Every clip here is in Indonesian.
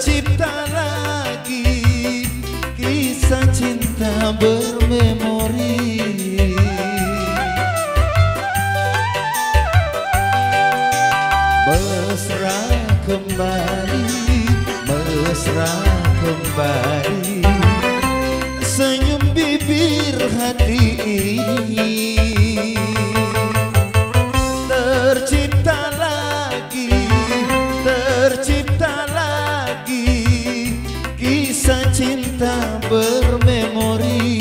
tercipta lagi kisah cinta bermemori. Mesra kembali, mesra kembali, senyum bibir hati ini. Tercipta lagi, tercipta lagi kisah cinta bermemori.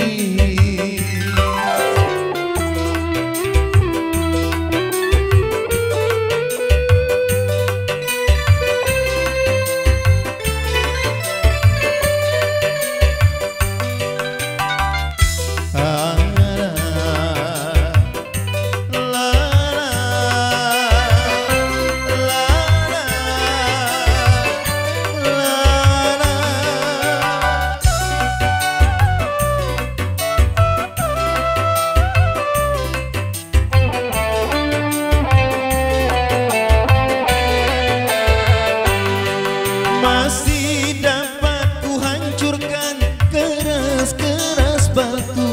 Masih dapat ku hancurkan keras-keras batu,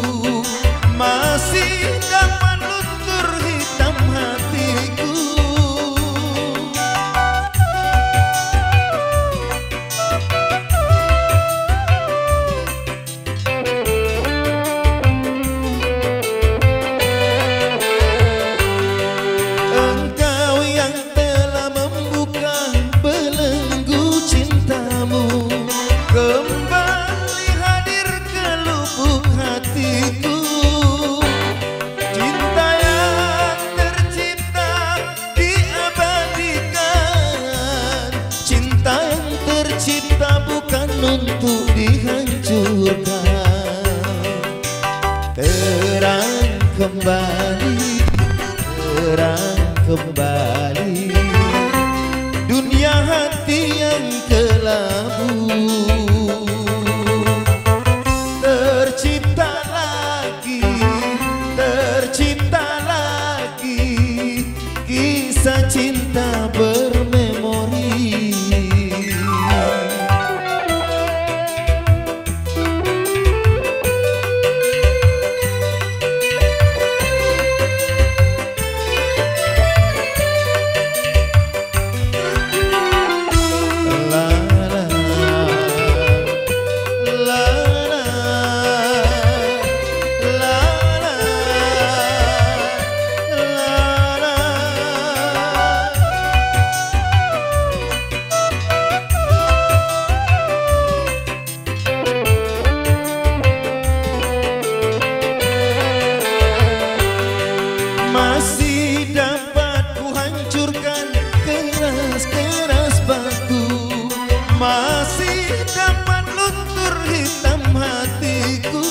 masih dapat luntur hitam hatiku. Engkau yang telah membuka belenggu cintamu, kembali hadir ke lubuk hatiku. Cinta yang tercipta diabadikan, cinta yang tercipta bukan untuk dihancurkan. Terang kembali, terang kembali dunia hati yang kelabu. Tercipta lagi, tercipta lagi kisah cinta bermemori. Masih dapat ku hancurkan keras-keras batu, masih dapat luntur hitam hatiku.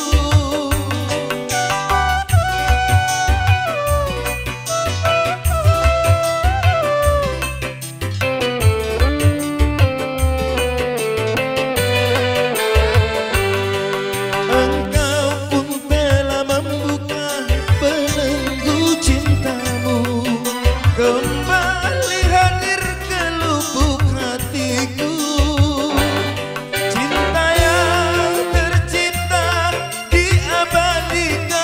Engkau pun telah membuka belenggu cintamu, kembali hadir ke lubuk hatiku. Cinta yang tercipta diabadikan,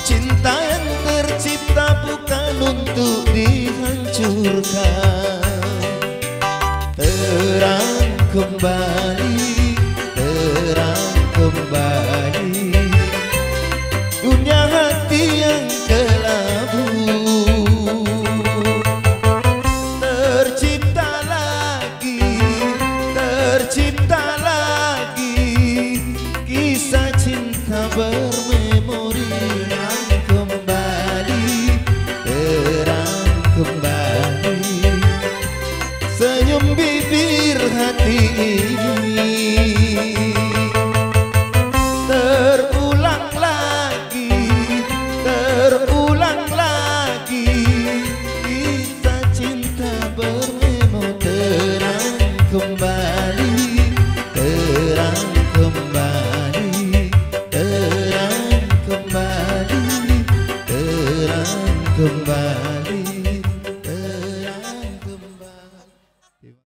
cinta yang tercipta bukan untuk dihancurkan. Terang kembali, terang kembali dunia hati yang kelabu. Tercipta lagi, tercipta lagi kisah cinta bermemori. Kembali, terang kembali senyum bibir hati ini. Terulang lagi, terulang lagi kisah cinta bermemori. Terang kembali.